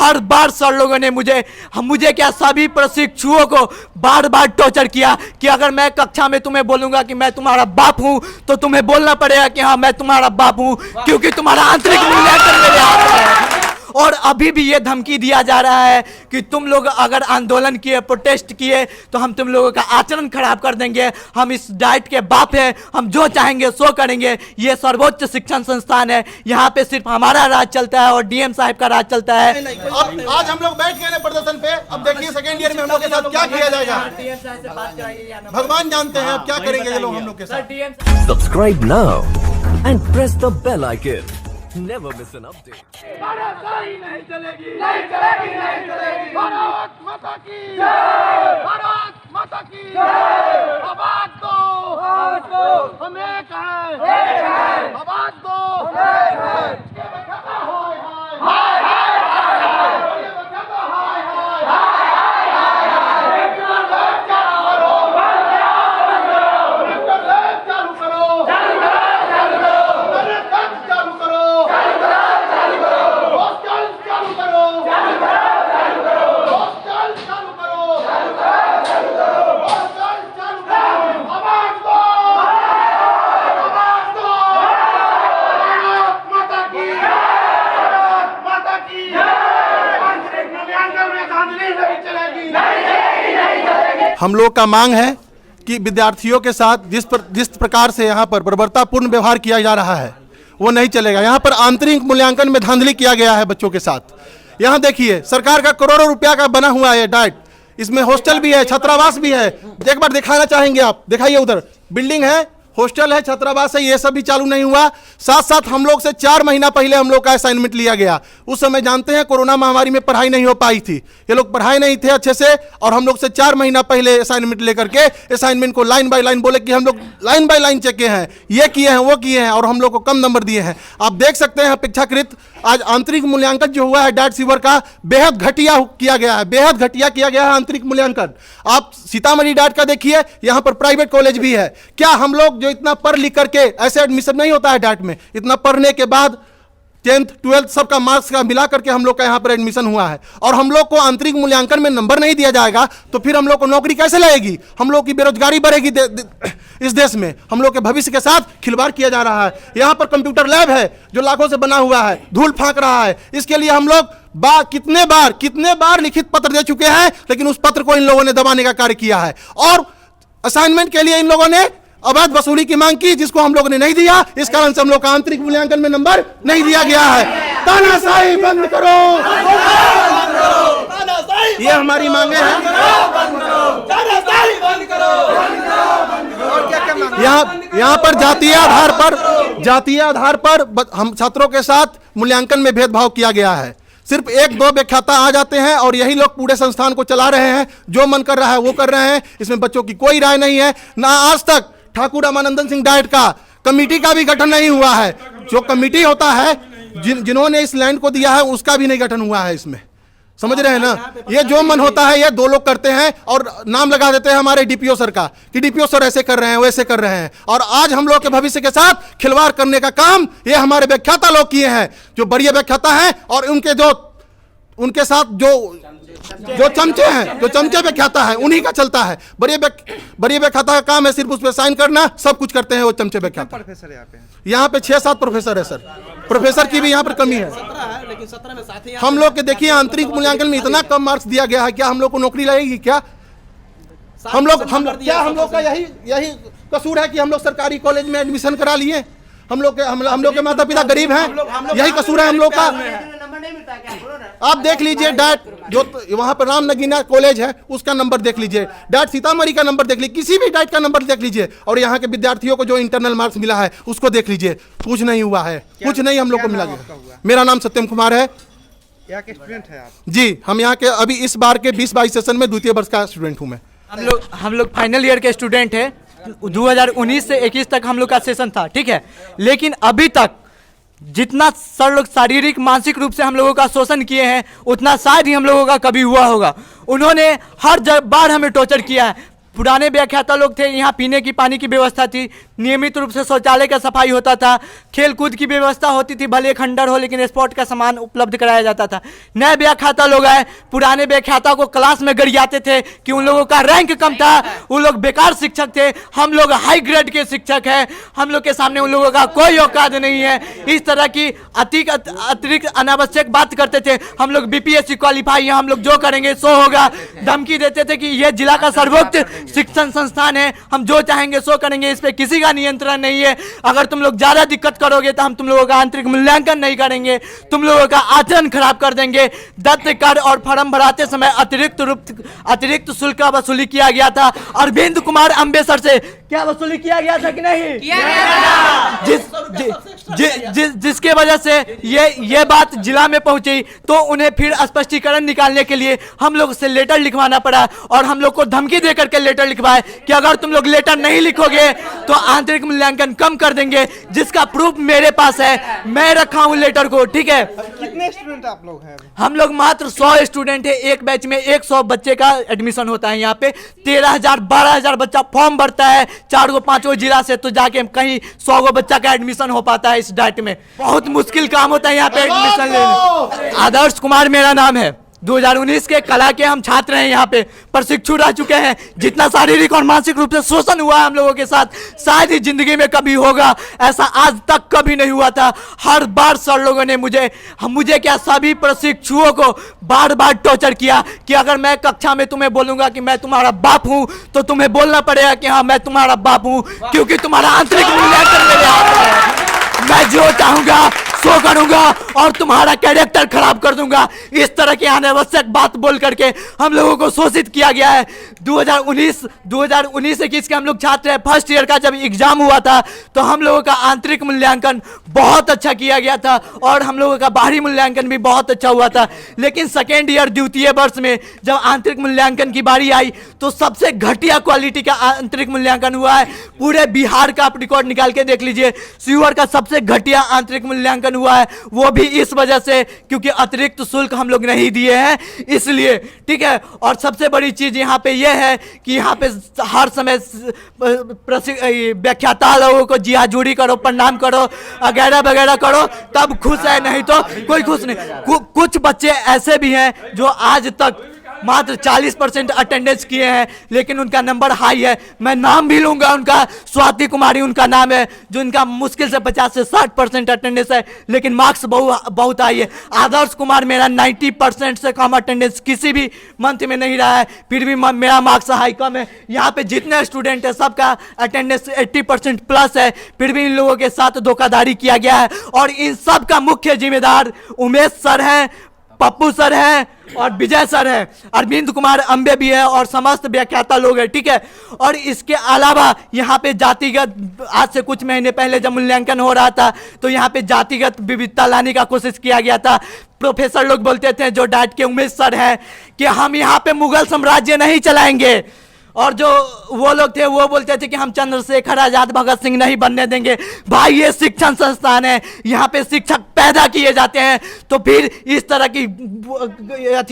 हर बार sir लोगों ने मुझे क्या सभी प्रशिक्षुओं को बार बार टॉर्चर किया कि अगर मैं कक्षा में तुम्हें बोलूंगा कि मैं तुम्हारा बाप हूं तो तुम्हें बोलना पड़ेगा कि हाँ मैं तुम्हारा बाप हूं, क्योंकि तुम्हारा आंतरिक मूल्यांकन मेरे हाथ में है। और अभी भी ये धमकी दिया जा रहा है कि तुम लोग अगर आंदोलन किए, प्रोटेस्ट किए तो हम तुम लोगों का आचरण खराब कर देंगे, हम इस डाइट के बाप हैं, हम जो चाहेंगे सो करेंगे। ये सर्वोच्च शिक्षण संस्थान है, यहाँ पे सिर्फ हमारा राज चलता है और डीएम साहब का राज चलता है। अब आज हम लोग बैठ गए प्रदर्शन पे, अब देखिए सेकेंड ईयर में हम लोग के साथ क्या किया जाएगा, भगवान जानते हैं अब क्या करेंगे ये लोग हम लोग के साथ। Subscribe now and press the bell icon. Never miss an update. नहीं चलेगी, नहीं चलेगी, नहीं चलेगी। भारत माता की जय, भारत माता की जय। आवाज दो, आवाज दो, हम एक हैं, आवाज दो, हम एक हैं। हाय हाय हाय हाय हाय, हाय हाय हाय हाय। इंटरनेट चालू करो, इंटरनेट चालू करो, चालू करो, इंटरनेट चालू करो, हॉस्टल चालू करो, हॉस्टल चालू करो, हॉस्टल चालू करो। आवाज दो, आवाज दो। भारत माता की जय, भारत माता की जय। आंतरिक मूल्यांकन में धांधली नहीं चलेगी, नहीं चलेगी, नहीं चलेगी। हम लोग का मांग है कि विद्यार्थियों के साथ जिस प्रकार से यहाँ पर बर्बरतापूर्ण व्यवहार किया जा रहा है वो नहीं चलेगा। यहाँ पर आंतरिक मूल्यांकन में धांधली किया गया है बच्चों के साथ। यहाँ देखिए सरकार का करोड़ों रुपया का बना हुआ है डाइट, इसमें हॉस्टल भी है, छात्रावास भी है। एक बार दिखाना चाहेंगे आप, दिखाइए उधर बिल्डिंग है, हॉस्टल है, छात्रावास है, ये सब भी चालू नहीं हुआ। साथ साथ हम लोग से 4 महीना पहले हम लोग का असाइनमेंट लिया गया। उस समय जानते हैं कोरोना महामारी में पढ़ाई नहीं हो पाई थी, ये लोग पढ़ाई नहीं थे अच्छे से, और हम लोग से 4 महीना पहले असाइनमेंट लेकर के असाइनमेंट को लाइन बाय लाइन बोले कि हम लोग लाइन बाय लाइन चेके हैं, ये किए हैं वो किए हैं, और हम लोग को कम नंबर दिए हैं। आप देख सकते हैं अपेक्षाकृत आज आंतरिक मूल्यांकन जो हुआ है डाइट सीवर का बेहद घटिया किया गया है, बेहद घटिया किया गया है आंतरिक मूल्यांकन। आप सीतामढ़ी डाइट का देखिए, यहाँ पर प्राइवेट कॉलेज भी है। क्या हम लोग जो इतना पढ़ लिख करके, ऐसे एडमिशन नहीं होता है डाइट में, इतना पढ़ने के बाद 10th 12th सबका मार्क्स का मिला करके हम लोग का यहाँ पर एडमिशन हुआ है, और हम लोग को आंतरिक मूल्यांकन में नंबर नहीं दिया जाएगा तो फिर हम लोग को नौकरी कैसे लगेगी? हम लोग की बेरोजगारी बढ़ेगी इस देश में। हम लोग के भविष्य के साथ खिलवाड़ किया जा रहा है। यहाँ पर कंप्यूटर लैब है जो लाखों से बना हुआ है, धूल फांक रहा है। इसके लिए हम लोग कितने बार लिखित पत्र दे चुके हैं, लेकिन उस पत्र को इन लोगों ने दबाने का कार्य किया है। और असाइनमेंट के लिए इन लोगों ने अवैध वसूली की मांग की, जिसको हम लोगों ने नहीं दिया। इस कारण से हम लोग का आंतरिक मूल्यांकन में नंबर नहीं दिया गया है। तानाशाही बंद करो, ये हमारी मांगे हैं। यहाँ पर जातीय आधार पर हम छात्रों के साथ मूल्यांकन में भेदभाव किया गया है। सिर्फ 1-2 व्याख्याता आ जाते हैं और यही लोग पूरे संस्थान को चला रहे हैं, जो मन कर रहा है वो कर रहे हैं। इसमें बच्चों की कोई राय नहीं है। ना आज तक ठाकुर रामानंदन सिंह डाइट का कमेटी का भी गठन नहीं हुआ है। जो कमेटी होता है, जिन्होंने इस लैंड को दिया है, उसका भी नहीं गठन हुआ है इसमें। समझ रहे हैं ना? ये जो मन होता है ये 2 लोग करते हैं और नाम लगा देते हैं हमारे डीपीओ सर का कि डीपीओ सर ऐसे कर रहे हैं, वैसे कर रहे हैं। और आज हम लोग के भविष्य के साथ खिलवाड़ करने का काम ये हमारे व्याख्याता लोग किए हैं, जो बड़े व्याख्याता हैं, और उनके साथ जो चमचे हैं, जो चमचे व्याख्याता है, उन्हीं का चलता है। बड़े व्याख्याता का काम है सिर्फ उस पर साइन करना, सब कुछ करते हैं वो चमचे व्याख्याता। यहाँ पे 6-7 प्रोफेसर है सर, प्रोफेसर की भी यहाँ पर कमी है। लेकिन 17 में साथ ही हम लोग के देखिए आंतरिक मूल्यांकन में इतना कम मार्क्स दिया गया है, क्या हम लोग को नौकरी लगेगी? क्या हम लोग का यही कसूर है कि हम लोग सरकारी कॉलेज में एडमिशन करा लिए? हम लोग के माता पिता गरीब हैं, यही कसूर है हम लोग का। आप देख लीजिए डाइट जो वहां पर राम नगीना कॉलेज है, उसका नंबर देख लीजिए, डाइट सीतामढ़ी का नंबर देख लीजिए, किसी भी डाइट का नंबर देख लीजिए, और यहाँ के विद्यार्थियों को जो इंटरनल मार्क्स मिला है उसको देख लीजिए, कुछ नहीं हुआ है, कुछ नहीं हम लोग को मिला गया। मेरा नाम सत्यम कुमार है। यहाँ के स्टूडेंट है आप? जी, हम यहाँ के अभी इस बार के 2022 सेशन में द्वितीय वर्ष का स्टूडेंट हूँ मैं। हम लोग फाइनल ईयर के स्टूडेंट हैं। 2019 से 21 तक हम लोग का सेशन था, ठीक है। लेकिन अभी तक जितना सर लोग शारीरिक मानसिक रूप से हम लोगों का शोषण किए हैं, उतना शायद ही हम लोगों का कभी हुआ होगा। उन्होंने हर बार हमें टॉर्चर किया है। पुराने व्याख्याता लोग थे, यहाँ पीने की पानी की व्यवस्था थी, नियमित रूप से शौचालय का सफाई होता था, खेल कूद की व्यवस्था होती थी, भले खंडर हो लेकिन स्पोर्ट का सामान उपलब्ध कराया जाता था। नए व्याख्याता लोग आए, पुराने व्याख्याता को क्लास में गरियाते थे कि उन लोगों का रैंक कम था, उन लोग बेकार शिक्षक थे, हम लोग हाई ग्रेड के शिक्षक हैं, हम लोग के सामने उन लोगों का कोई औकात नहीं है। इस तरह की अतिरिक्त अनावश्यक बात करते थे। हम लोग बीपीएससी क्वालिफाई हैं, हम लोग जो करेंगे सो होगा। धमकी देते थे कि यह जिला का सर्वोच्च शिक्षण संस्थान है, हम जो चाहेंगे सो करेंगे, इस पे किसी का नियंत्रण नहीं है। अगर तुम लोग ज्यादा दिक्कत करोगे तो हम तुम लोगों का आंतरिक मूल्यांकन नहीं करेंगे, तुम लोगों का आचरण खराब कर देंगे। दत्त कर और फॉर्म भराते समय अतिरिक्त शुल्क का वसूली किया गया था। अरविंद कुमार अम्बे सर से क्या वसूली किया गया था कि नहीं? जिसके वजह से ये बात जिला में पहुंची तो उन्हें फिर स्पष्टीकरण निकालने के लिए हम लोग से लेटर लिखवाना पड़ा और हम लोग को धमकी देकर के लेटर लिखवाए कि अगर तुम लोग लेटर नहीं लिखोगे तो आंतरिक मूल्यांकन कम कर देंगे, जिसका प्रूफ मेरे पास है, मैं रखा हूं लेटर को। ठीक है, कितने स्टूडेंट आप लोग हैं? हम लोग मात्र 100 स्टूडेंट है, एक बैच में 100 बच्चे का एडमिशन होता है। यहाँ पे 13,000 12,000 बच्चा फॉर्म भरता है 4 5 जिला से, तो जाके कहीं 100 बच्चा का एडमिशन हो पाता है। इस डाइट में बहुत मुश्किल काम होता है यहाँ पे एडमिशन लेना। आदर्श कुमार मेरा नाम है, 2019 के कला के हम छात्र हैं, यहाँ पे प्रशिक्षु रह चुके हैं। जितना शारीरिक और मानसिक रूप से शोषण हुआ है हम लोगों के साथ, शायद ही जिंदगी में कभी होगा, ऐसा आज तक कभी नहीं हुआ था। हर बार सर लोगों ने मुझे क्या सभी प्रशिक्षुओं को बार बार टॉर्चर किया कि अगर मैं कक्षा में तुम्हें बोलूंगा कि मैं तुम्हारा बाप हूं तो तुम्हें बोलना पड़ेगा कि हाँ मैं तुम्हारा बाप हूं, क्योंकि तुम्हारा आंतरिक मूल्यांकन मेरे हाथ में है। मैं जो चाहूंगा सो करूंगा और तुम्हारा कैरेक्टर खराब कर दूंगा। इस तरह की अनावश्यक बात बोल करके हम लोगों को शोषित किया गया है। 2019-21 के हम लोग छात्र हैं। फर्स्ट ईयर का जब एग्जाम हुआ था तो हम लोगों का आंतरिक मूल्यांकन बहुत अच्छा किया गया था और हम लोगों का बाहरी मूल्यांकन भी बहुत अच्छा हुआ था। लेकिन सेकेंड ईयर द्वितीय वर्ष में जब आंतरिक मूल्यांकन की बारी आई तो सबसे घटिया क्वालिटी का आंतरिक मूल्यांकन हुआ है। पूरे बिहार का आप रिकॉर्ड निकाल के देख लीजिए, सीवर का सबसे घटिया आंतरिक मूल्यांकन हुआ है, वो भी इस वजह से क्योंकि अतिरिक्त शुल्क हम लोग नहीं दिए हैं इसलिए। ठीक है, और सबसे बड़ी चीज यहाँ पे ये है कि यहाँ पे हर समय व्याख्याता लोगों को जी हजूरी करो, प्रणाम करो, वगैरह वगैरह करो, तब खुश है, नहीं तो कोई खुश नहीं। कुछ बच्चे ऐसे भी हैं जो आज तक मात्र 40% अटेंडेंस किए हैं लेकिन उनका नंबर हाई है। मैं नाम भी लूंगा उनका, स्वाति कुमारी उनका नाम है, जो इनका मुश्किल से 50 से 60% अटेंडेंस है लेकिन मार्क्स बहुत हाई है। आदर्श कुमार मेरा 90% से कम अटेंडेंस किसी भी मंथ में नहीं रहा है, फिर भी मेरा मार्क्स हाई कम है। यहाँ पे जितने स्टूडेंट है सबका अटेंडेंस 80% प्लस है, फिर भी इन लोगों के साथ धोखाधड़ी किया गया है और इन सब का मुख्य जिम्मेदार उमेश सर हैं, पप्पू सर हैं और विजय सर हैं, अरविंद कुमार अम्बे भी है और समस्त व्याख्याता लोग हैं। ठीक है, और इसके अलावा यहाँ पे जातिगत, आज से कुछ महीने पहले जब मूल्यांकन हो रहा था तो यहाँ पे जातिगत विविधता लाने का कोशिश किया गया था। प्रोफेसर लोग बोलते थे, जो डाइट के उमेश सर हैं, कि हम यहाँ पे मुगल साम्राज्य नहीं चलाएंगे, और जो वो लोग थे वो बोलते थे कि हम चंद्रशेखर आजाद भगत सिंह नहीं बनने देंगे। भाई ये शिक्षण संस्थान है, यहाँ पे शिक्षक पैदा किए जाते हैं, तो फिर इस तरह की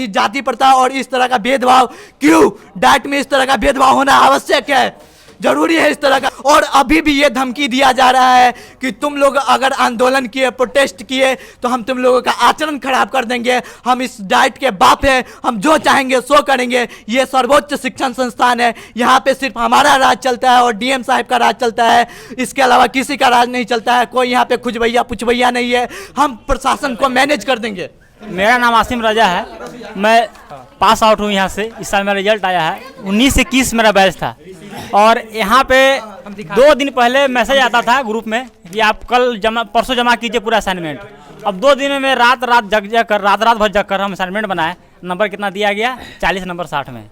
जाति प्रथा और इस तरह का भेदभाव क्यों? डाइट में इस तरह का भेदभाव होना आवश्यक है, जरूरी है इस तरह का। और अभी भी ये धमकी दिया जा रहा है कि तुम लोग अगर आंदोलन किए, प्रोटेस्ट किए तो हम तुम लोगों का आचरण खराब कर देंगे, हम इस डाइट के बाप हैं, हम जो चाहेंगे सो करेंगे। ये सर्वोच्च शिक्षण संस्थान है, यहाँ पे सिर्फ हमारा राज चलता है और डीएम साहब का राज चलता है, इसके अलावा किसी का राज नहीं चलता है। कोई यहाँ पे खुजवैया पुछवैया नहीं है, हम प्रशासन को मैनेज कर देंगे। मेरा नाम आसिम राजा है, मैं पास आउट हूँ यहाँ से। इस साल मेरा रिजल्ट आया है, 19-21 मेरा बैच था। और यहाँ पे 2 दिन पहले मैसेज आता था ग्रुप में कि आप परसों जमा कीजिए पूरा असाइनमेंट। अब 2 दिन में रात रात भर जग कर हम असाइनमेंट बनाए। नंबर कितना दिया गया? 40 नंबर 60 में।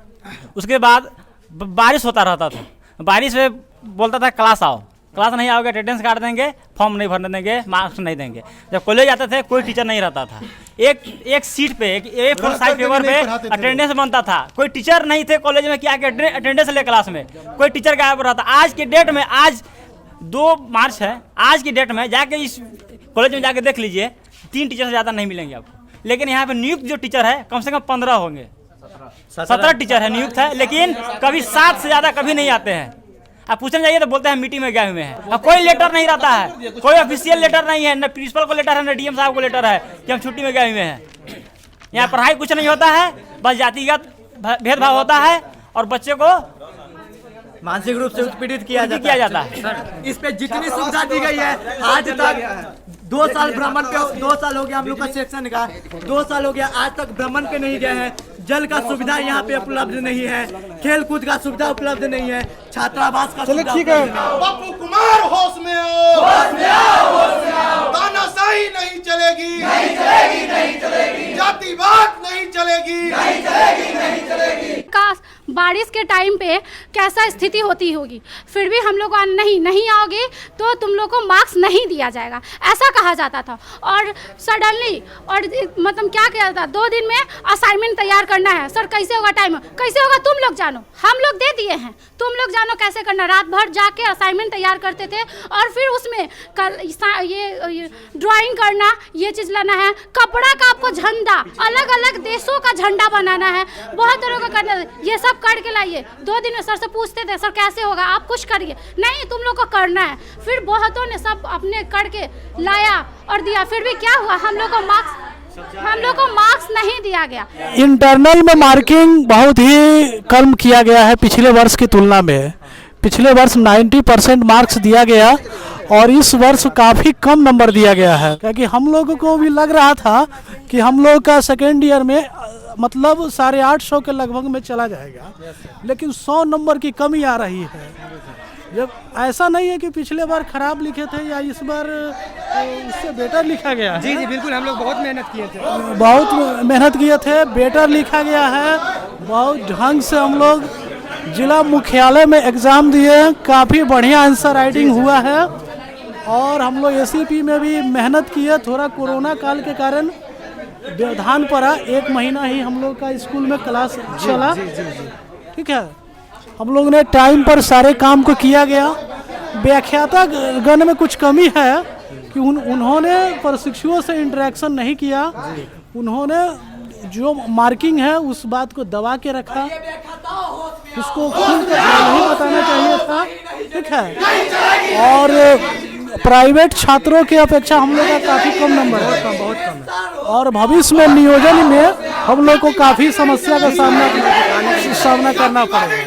उसके बाद बारिश होता रहता था, बारिश में बोलता था क्लास आओ, क्लास नहीं आओगे अटेंडेंस काट देंगे, फॉर्म नहीं भरने देंगे, मार्क्स नहीं देंगे। जब कॉलेज आते थे कोई टीचर नहीं रहता था, एक सीट पे एक फुल साइज पेपर पे अटेंडेंस बनता था, कोई टीचर नहीं थे कॉलेज में क्या अटेंडेंस ले क्लास में, कोई टीचर गायब रहता। आज के डेट में, आज 2 मार्च है, आज की डेट में जाके इस कॉलेज में जाके देख लीजिए 3 टीचर से ज़्यादा नहीं मिलेंगे आपको। लेकिन यहाँ पे नियुक्त जो टीचर है कम से कम 15 होंगे, 17 टीचर है नियुक्त है, लेकिन कभी 7 से ज़्यादा कभी नहीं आते हैं। आप पूछने जाइए तो बोलते हैं मीटिंग में गए हुए हैं। अब कोई लेटर नहीं रहता है, कोई ऑफिशियल लेटर नहीं है, न प्रिंसिपल को लेटर है, न डीएम साहब को लेटर है कि हम छुट्टी में गए हुए हैं। यहाँ पढ़ाई कुछ नहीं होता है, बस जातिगत भेदभाव होता है और बच्चे को मानसिक रूप से उत्पीड़ित किया जाता है। इस पे जितनी सुविधा दी गई है आज तक 2 साल भ्रमण पे 2 साल हो गया हम लोग का सेक्शन का, 2 साल हो गया आज तक भ्रमण पे नहीं गए हैं। जल का सुविधा यहाँ पे उपलब्ध नहीं है, खेल कूद का सुविधा उपलब्ध नहीं है, छात्रावास का सुविधा ठीक है। बापू कुमार होश में आओ, होश में आओ, होश में आओ। तानाशाही नहीं चलेगी, नहीं चलेगी, नहीं चलेगी। जातिवाद नहीं चलेगी, नहीं चलेगी, नहीं चलेगी। का बारिश के टाइम पे कैसा स्थिति होती होगी, फिर भी हम लोग नहीं आओगे तो तुम लोग को मार्क्स नहीं दिया जाएगा, ऐसा कहा जाता था। और सडनली और मतलब क्या किया जाता, 2 दिन में असाइनमेंट तैयार करना है। सर कैसे होगा, टाइम कैसे होगा, तुम लोग जानो, हम लोग दे दिए हैं, तुम लोग जानो कैसे करना। रात भर जाके असाइनमेंट तैयार करते थे और फिर उसमें ये ड्राइंग करना, ये चीज़ लाना है, कपड़ा का आपको झंडा, अलग अलग देशों का झंडा बनाना है, बहुत तरह का करना है, ये सब करके लाइए। 2 दिन में सर से पूछते थे सर कैसे होगा, आप कुछ करिए, नहीं तुम लोग को करना है। फिर बहुतों ने सब अपने करके लाया और दिया, फिर भी क्या हुआ, हम लोग को मार्क्स नहीं दिया गया। इंटरनल में मार्किंग बहुत ही कम किया गया है पिछले वर्ष की तुलना में। पिछले वर्ष 90% मार्क्स दिया गया और इस वर्ष काफ़ी कम नंबर दिया गया है, क्योंकि हम लोगों को भी लग रहा था कि हम लोग का सेकेंड ईयर में मतलब 850 के लगभग में चला जाएगा, लेकिन 100 नंबर की कमी आ रही है। जब ऐसा नहीं है कि पिछले बार खराब लिखे थे या इस बार उससे बेटर लिखा गया है। जी जी बिल्कुल, हम लोग बहुत मेहनत किए थे, बहुत मेहनत किए थे, बेटर लिखा गया है। बहुत ढंग से हम लोग जिला मुख्यालय में एग्ज़ाम दिए, काफ़ी बढ़िया आंसर राइटिंग हुआ है। और हम लोग एसीपी में भी मेहनत किए, थोड़ा कोरोना काल के कारण व्यवधान पड़ा, 1 महीना ही हम लोग का स्कूल में क्लास चला। ठीक है, हम लोग ने टाइम पर सारे काम को किया गया। व्याख्याता गण में कुछ कमी है कि उन्होंने प्रशिक्षुओं से इंटरेक्शन नहीं किया, उन्होंने जो मार्किंग है उस बात को दबा के रखा, उसको खुल कर नहीं बताना चाहिए था। ठीक है, और प्राइवेट छात्रों की अपेक्षा हम लोग का काफ़ी कम नंबर है, बहुत कम। और भविष्य में नियोजन में हम लोग को काफ़ी समस्या का सामना करना पड़ेगा।